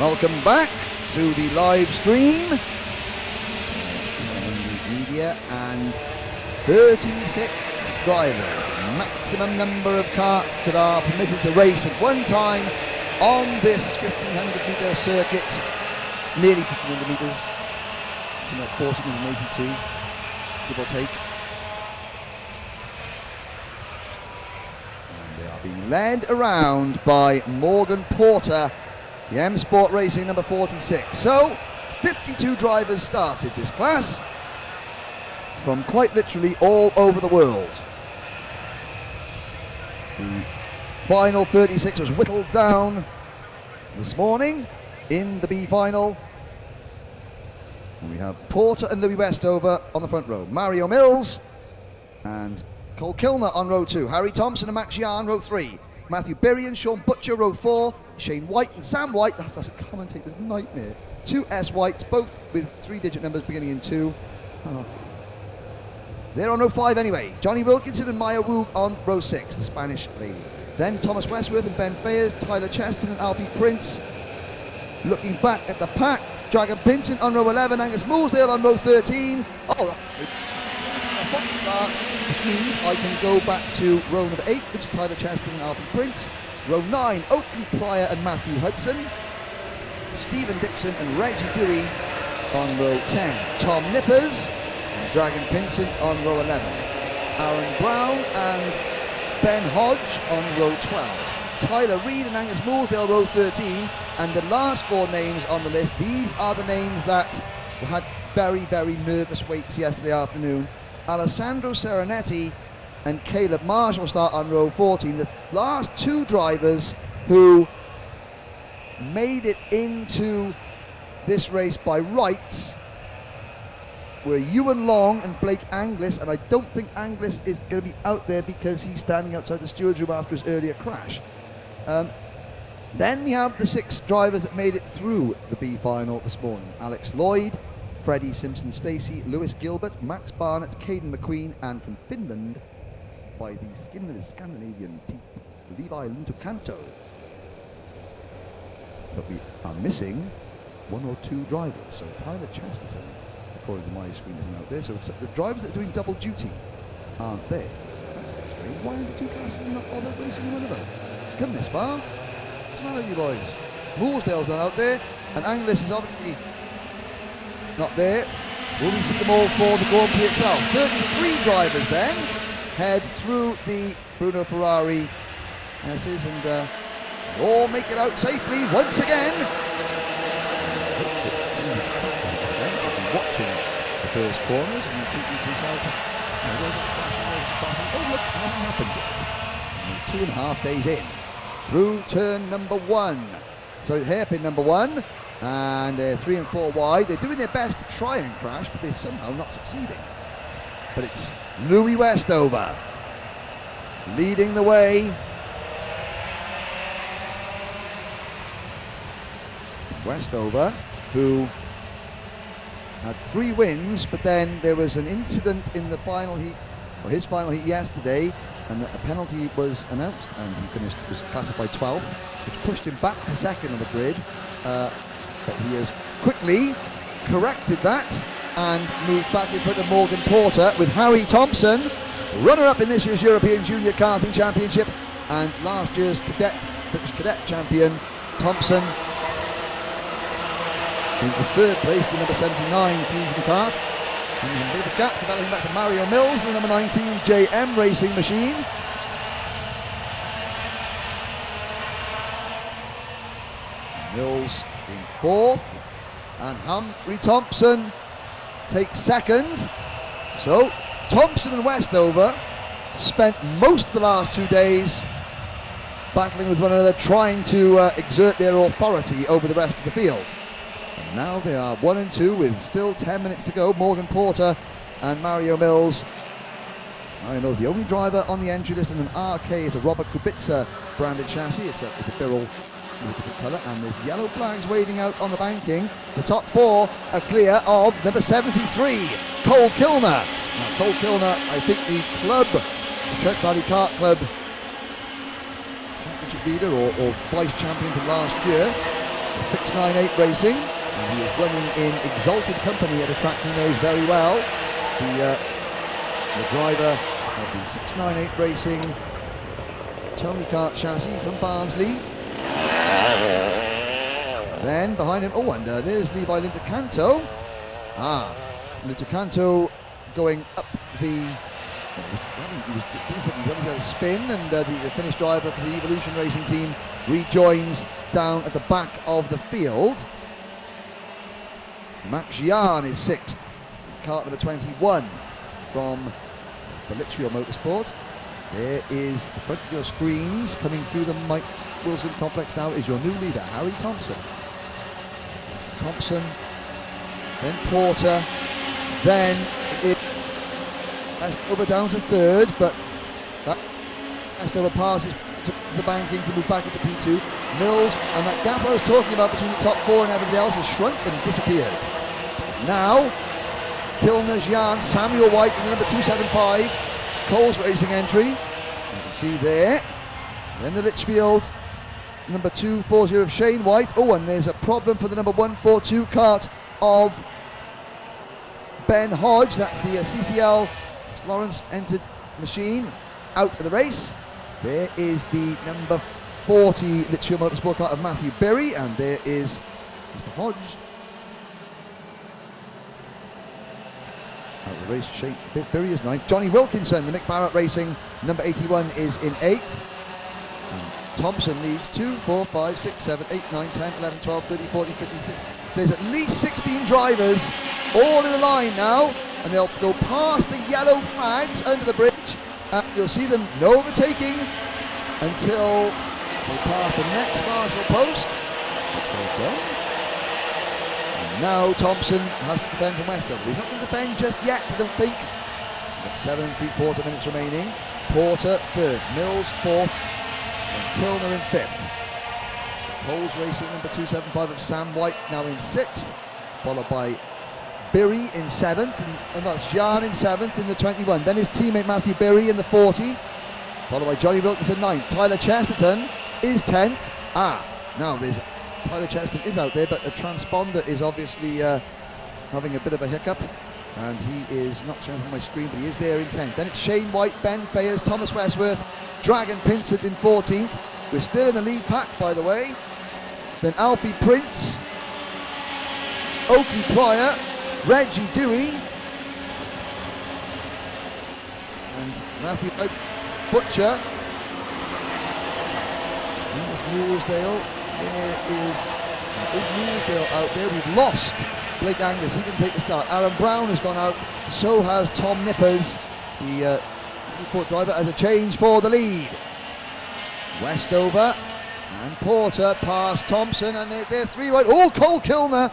Welcome back to the live stream. Media and 36 drivers, maximum number of karts that are permitted to race at one time on this 1500 metre circuit, nearly 1500 metres, it's about 1482, give or take. And they are being led around by Morgan Porter, the M Sport Racing number 46. So, 52 drivers started this class from quite literally all over the world. The final 36 was whittled down this morning in the B final. And we have Porter and Louis Westover on the front row. Mario Mills and Cole Kilner on row 2. Harry Thompson and Max Yarn, row 3. Matthew Berry and Sean Butcher, row 4. Shane White and Sam White, that's a commentator's nightmare. 2 S Whites, both with 3-digit numbers beginning in 2. Oh. They're on row 5 anyway. Johnny Wilkinson and Maya Woog on row 6, the Spanish lady. Then Thomas Westworth and Ben Fayers, Tyler Cheston and Alfie Prince. Looking back at the pack, Dragon Pinson on row 11, Angus Moolsdale on row 13. Oh, which means I can go back to row number 8, which is Tyler Cheston and Alfie Prince. Row 9, Oakley Pryor and Matthew Hudson. Stephen Dixon and Reggie Dewey on row 10. Tom Nippers and Dragon Pinson on row 11. Aaron Brown and Ben Hodge on row 12. Tyler Reid and Angus Moolsdale row 13. And the last 4 names on the list, these are the names that had very, very nervous waits yesterday afternoon. Alessandro Serenetti and Caleb Marshall start on row 14. The last 2 drivers who made it into this race by rights were Ewan Long and Blake Anglis, and I don't think Anglis is going to be out there because he's standing outside the stewards room after his earlier crash. Then we have the 6 drivers that made it through the B final this morning. Alex Lloyd, Freddie Simpson-Stacey, Lewis Gilbert, Max Barnett, Caden McQueen, and from Finland by the skin of his Scandinavian teeth, Levi Lintokanto. But we are missing 1 or 2 drivers. So Tyler Chesterton, according to my screen, isn't out there. So it's the drivers that are doing double duty aren't there. That's strange. Why are the 2 classes not bothered racing one of them? Come this far. What's the matter with you boys? Moolsdale's not out there, and Anglis is obviously not there. Will we see them all for the Grand Prix itself? 33 drivers then head through the Bruno Ferrari S's and all make it out safely once again. Watching the first corners and thinking to yourself, oh look, it hasn't happened yet. 2.5 days in through turn number 1. So hairpin number 1, and they're 3 and 4 wide. They're doing their best to try and crash, but they're somehow not succeeding. But it's Louis Westover leading the way. Westover, who had 3 wins, but then there was an incident in the final heat, or his final heat yesterday, and a penalty was announced, and he was classified 12th, which pushed him back to 2nd on the grid. But he has quickly corrected that and moved back in front of Morgan Porter with Harry Thompson, runner-up in this year's European Junior Karting Championship, and last year's British Cadet champion Thompson in the 3rd place, the number 79 Fusion Kart. And a bit of a gap developing back to Mario Mills, the number 19 JM Racing Machine. Mills in 4th, and Humphrey Thompson takes 2nd. So Thompson and Westover spent most of the last 2 days battling with one another, trying to exert their authority over the rest of the field. And now they are 1 and 2 with still 10 minutes to go. Morgan Porter and Mario Mills. Mario Mills, the only driver on the entry list in an RK. It's a Robert Kubica branded chassis. It's a Birrell colour, and there's yellow flags waving out on the banking. The top 4 are clear of number 73, Cole Kilner. Now, Cole Kilner, I think the club, the Trent Valley Kart Club championship leader or vice champion from last year. 698 Racing. And he is running in exalted company at a track he knows very well. The driver of the 698 Racing Tony Kart chassis from Barnsley. Then behind him, and there's Levi Lintercanto. Lintercanto going up the. He had a spin, and the Finnish driver for the Evolution Racing team rejoins down at the back of the field. Max Jan is 6th, kart number 21 from the Litchfield Motorsport. There is the front of your screens coming through the Mike Wilson complex now is your new leader, Harry Thompson. Then Porter, then it's Westover down to 3rd, but that Westover passes to the banking to move back into P2. Mills, and that gap I was talking about between the top 4 and everybody else has shrunk and disappeared. Now, Kilner, Jan, Samuel White in the number 275, Coles Racing entry. You can see there. Then the Litchfield number 240 of Shane White. And there's a problem for the number 142 kart of Ben Hodge. That's the CCL Lawrence entered machine out of the race. There is the number 40 Litchfield Motorsport kart of Matthew Berry, and there is Mr. Hodge. Out of the race, Shane Berry is 9th. Johnny Wilkinson, the Mick Barrett Racing, number 81, is in 8th. And Thompson leads 2, 4, 5, 6, 7, 8, 9, 10, 11, 12, 13, 14, 15, 16. There's at least 16 drivers all in a line now, and they'll go past the yellow flags under the bridge, and you'll see them no overtaking until they pass the next marshal post. And now Thompson has to defend from Westover. He's not going to defend just yet, I don't think. Got 7 3/4 minutes remaining. Porter 3rd, Mills 4th, and Kilner in 5th. Coles Racing number 275 of Sam White now in 6th, followed by Berry in 7th, and that's Jan in 7th in the 21. Then his teammate Matthew Berry in the 40, followed by Johnny Wilkinson 9th. Tyler Chesterton is 10th. Now there's Tyler Chesterton is out there, but the transponder is obviously having a bit of a hiccup, and he is not showing on my screen, but he is there in 10th. Then it's Shane White, Ben Fayers, Thomas Westworth, Dragon Pinsett in 14th. We're still in the lead pack, by the way. Then Alfie Prince, Oakley Pryor, Reggie Dewey, and Matthew Butcher. There's Mulesdale. There is Mulesdale out there. We've lost Blake Angus. He can take the start. Aaron Brown has gone out. So has Tom Nippers, the Newport driver, as a change for the lead. Westover and Porter past Thompson, and they're 3 wide. Cole Kilner.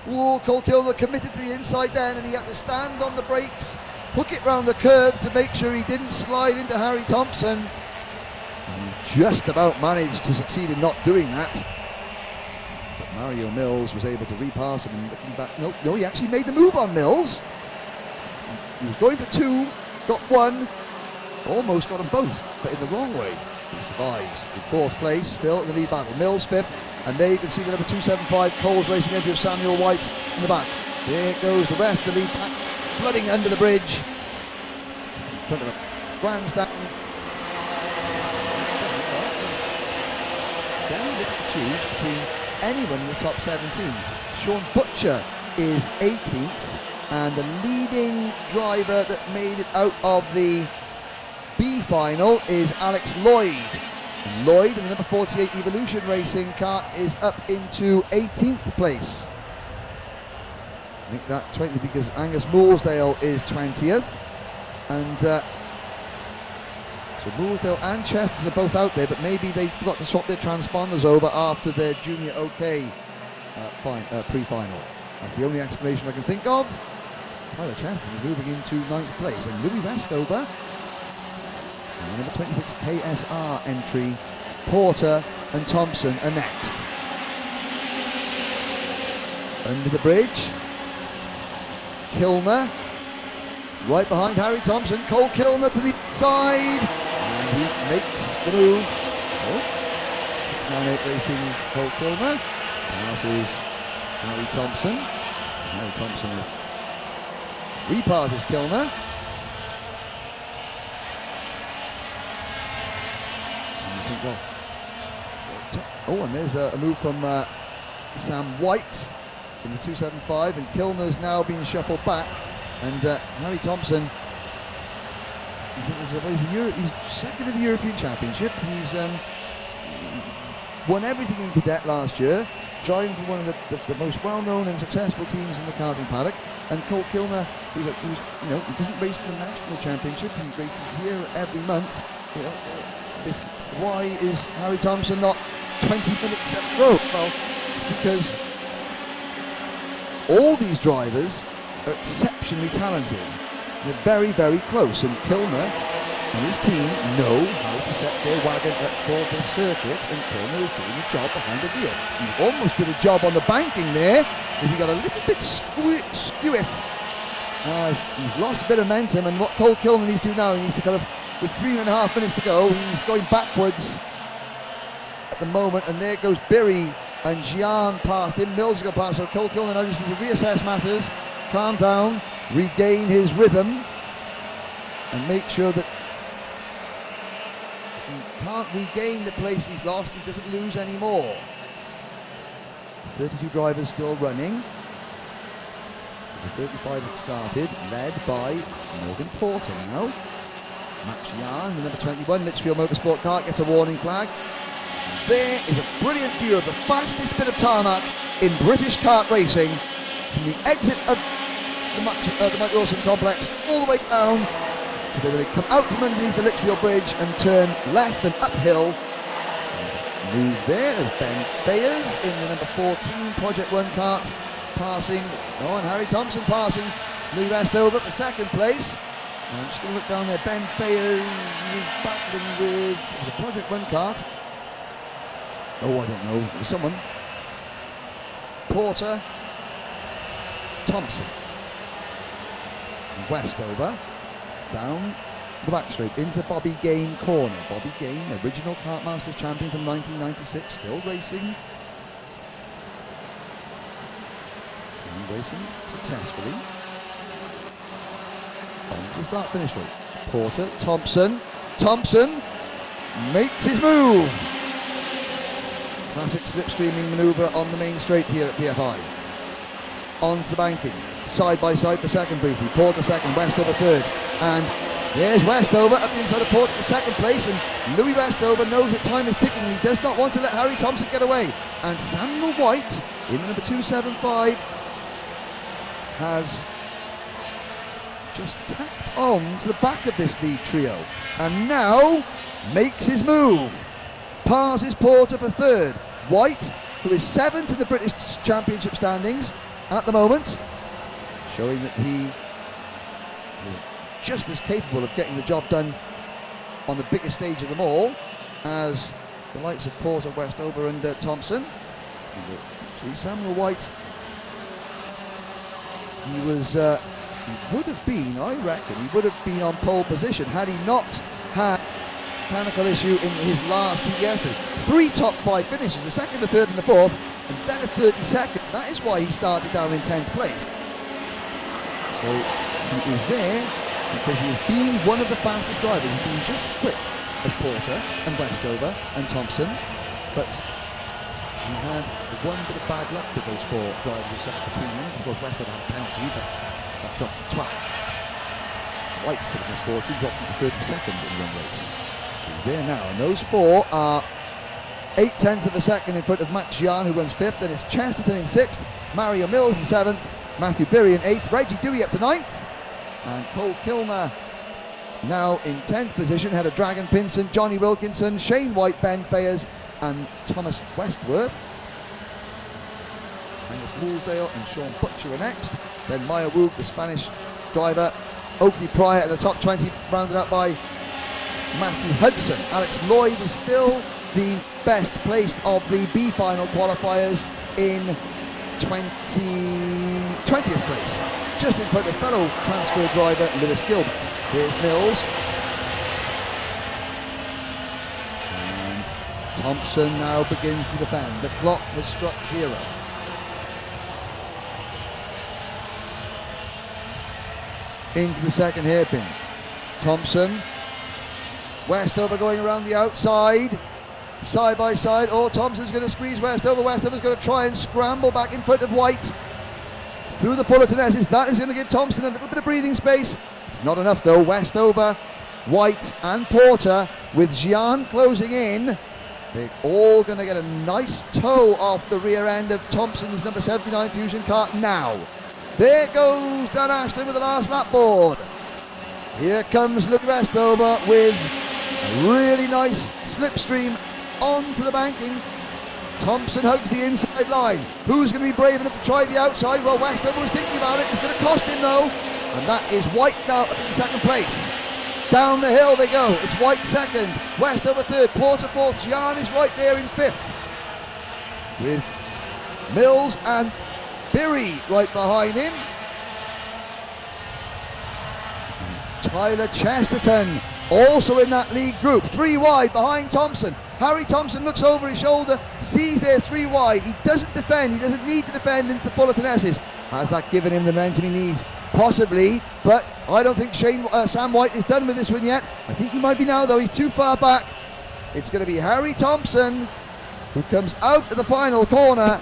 Cole Kilner committed to the inside then, and he had to stand on the brakes, hook it round the curb to make sure he didn't slide into Harry Thompson. And he just about managed to succeed in not doing that. But Mario Mills was able to repass him, and looking back, no, he actually made the move on Mills. He was going for 2, got 1, almost got them both, but in the wrong way. He survives in 4th place, still in the lead battle. Mills 5th, and there you can see the number 275 Coles Racing entry of Samuel White in the back. There goes the rest of the lead pack, flooding under the bridge. In front of a grandstand. Very little to choose between anyone in the top 17. Sean Butcher is 18th, and the leading driver that made it out of the B final is Alex Lloyd. And Lloyd in the number 48 Evolution Racing kart is up into 18th place. Make that 20 because Angus Mulesdale is 20th. And so Mulesdale and Chesterton are both out there, but maybe they forgot to swap their transponders over after their junior OK pre-final. That's the only explanation I can think of. Tyler Chesterton is moving into 9th place, and Louis Westover, and number 26 KSR entry, Porter and Thompson are next. Under the bridge, Kilner, right behind Harry Thompson. Cole Kilner to the side, and he makes the move. 9-8 Racing, Cole Kilner. Passes Harry Thompson. Harry Thompson repasses Kilner. Oh, and there's a move from Sam White in the 275, and Kilner's now being shuffled back. And Harry Thompson, he's second in the European Championship. He's won everything in cadet last year, driving for one of the most well-known and successful teams in the karting paddock. And Cole Kilner, he doesn't race in the national championship. He races here every month. Why is Harry Thompson not 20 minutes up the road? Well, it's because all these drivers are exceptionally talented. They're very, very close, and Kilner and his team know how to set their wagon up for the circuit, and Kilner is doing a job behind the wheel. He almost did a job on the banking there, because he got a little bit skewiff. He's lost a bit of momentum, and what Cole Kilner needs to do now, he needs to kind of, with 3.5 minutes to go, he's going backwards at the moment, and there goes Birry, and Gian past him, Mills go past, so Cole Kilner now just needs to reassess matters, calm down, regain his rhythm, and make sure that if he can't regain the place he's lost, he doesn't lose any more. 32 drivers still running. The 35 that started, led by Morgan Porter now. Max Yan, the number 21 Litchfield Motorsport Kart, gets a warning flag. There is a brilliant view of the fastest bit of tarmac in British kart racing, from the exit of the Mike Wilson complex all the way down to where they come out from underneath the Litchfield Bridge and turn left and uphill. Move there as Ben Bayers in the number 14 Project 1 kart, passing, and Harry Thompson passing Louis Westover for second place. I'm just going to look down there, Ben Bayers is battling with the Project 1 kart. Oh, I don't know, it was someone. Porter, Thompson, and Westover down the back straight into Bobby Gain corner. Bobby Gain, original Kart Masters champion from 1996, still racing. And racing successfully. On to the start finish straight. Porter, Thompson makes his move. Classic slipstreaming manoeuvre on the main straight here at PFI. Onto the banking, side by side for second briefly. Porter second, Westover third, and there's Westover up the inside of Porter for second place, and Louis Westover knows that time is ticking. He does not want to let Harry Thompson get away, and Samuel White in the number 275 has just tapped on to the back of this lead trio, and now makes his move. Passes Porter for third. White, who is 7th in the British Championship standings at the moment, showing that he is just as capable of getting the job done on the biggest stage of them all as the likes of Porter, Westover and Thompson. See, Samuel White, he would have been, I reckon, he would have been on pole position had he not had mechanical issue in his last heat yesterday. 3 top 5 finishes, the second, the third and the fourth, and then a 32nd. That is why he started down in 10th place. So he is there because he has been one of the fastest drivers. He's been just as quick as Porter and Westover and Thompson, but he had one bit of bad luck with those 4 drivers who sat between them. Of course, Westover had a penalty, but that dropped to 12. White's bit of misfortune dropped into 32nd in one race. He's there now, and those 4 are 0.8 of a second in front of Matt Gian, who runs 5th, then it's Chesterton in 6th, Mario Mills in 7th, Matthew Birry in 8th, Reggie Dewey up to 9th, and Cole Kilner now in 10th position, ahead of Dragon Pinson, Johnny Wilkinson, Shane White, Ben Fayers, and Thomas Westworth. Angus Woolsdale and Sean Butcher are next, then Maya Woog, the Spanish driver, Oakley Pryor at the top 20, rounded out by Matthew Hudson. Alex Lloyd is still the best placed of the B final qualifiers in 20th place, just in front of fellow transfer driver Lewis Gilbert. Here's Mills, and Thompson now begins to defend. The clock has struck 0. Into the second hairpin. Thompson. Westover going around the outside. Side by side. Oh, Thompson's going to squeeze Westover. Westover's going to try and scramble back in front of White. Through the Fullerton S's. That is going to give Thompson a little bit of breathing space. It's not enough though. Westover, White and Porter with Gian closing in. They're all going to get a nice toe off the rear end of Thompson's number 79 Fusion Kart now. There goes Dan Ashton with the last lap board. Here comes Luke Westover with a really nice slipstream onto the banking. Thompson hugs the inside line. Who's going to be brave enough to try the outside? Well, Westover was thinking about it. It's going to cost him though. And that is White now up in second place. Down the hill they go. It's White second, Westover third, Porter fourth. Gian is right there in fifth. With Mills and Birry right behind him. Tyler Chesterton also in that lead group. 3 wide behind Thompson. Harry Thompson looks over his shoulder, sees there 3 wide. He doesn't defend. He doesn't need to defend into the Fullerton S's. Has that given him the momentum he needs? Possibly, but I don't think Sam White is done with this one yet. I think he might be now though. He's too far back. It's going to be Harry Thompson who comes out of the final corner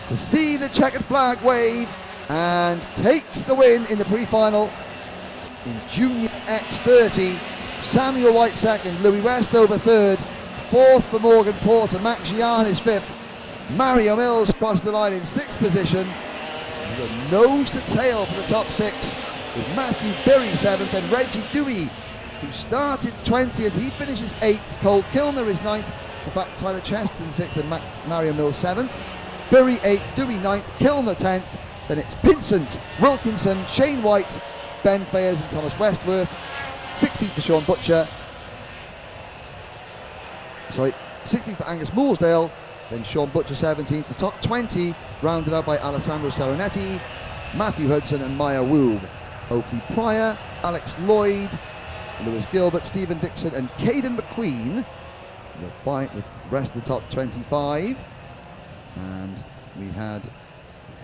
to see the checkered flag wave and takes the win in the pre-final in Junior X30. Samuel White second, Louis Westover third, fourth for Morgan Porter, Max Gian is fifth, Mario Mills crossed the line in 6th position. We've got nose to tail for the top 6 with Matthew Birry 7th and Reggie Dewey, who started 20th, he finishes 8th, Cole Kilner is 9th, in fact Tyler Cheston 6th and Mario Mills 7th, Birry 8th, Dewey 9th, Kilner 10th, then it's Pinsent, Wilkinson, Shane White, Ben Fayers and Thomas Westworth, 16th for Sean Butcher, 16th for Angus Mooresdale, then Sean Butcher 17th. The top 20 rounded out by Alessandro Saronetti, Matthew Hudson and Maya Woog. Oakley Pryor, Alex Lloyd, Lewis Gilbert, Stephen Dixon and Caden McQueen. The rest of the top 25. And we had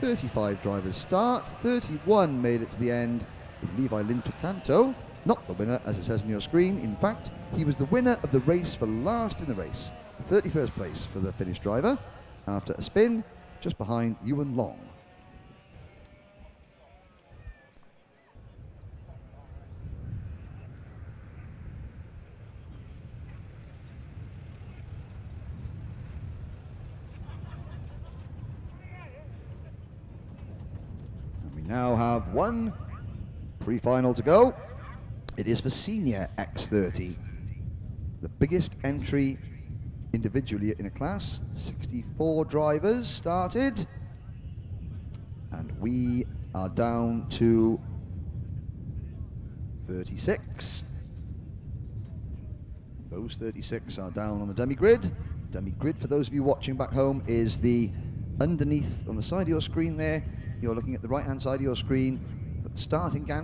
35 drivers start, 31 made it to the end with Levi Lintocanto. Not the winner as it says on your screen. In fact, he was the winner of the race for last in the race. 31st place for the Finnish driver after a spin just behind Ewan Long. And we now have one pre-final to go. It is for Senior X30. The biggest entry individually in a class. 64 drivers started. And we are down to 36. Those 36 are down on the dummy grid. Dummy grid, for those of you watching back home, is the underneath on the side of your screen there. You're looking at the right hand side of your screen. But the starting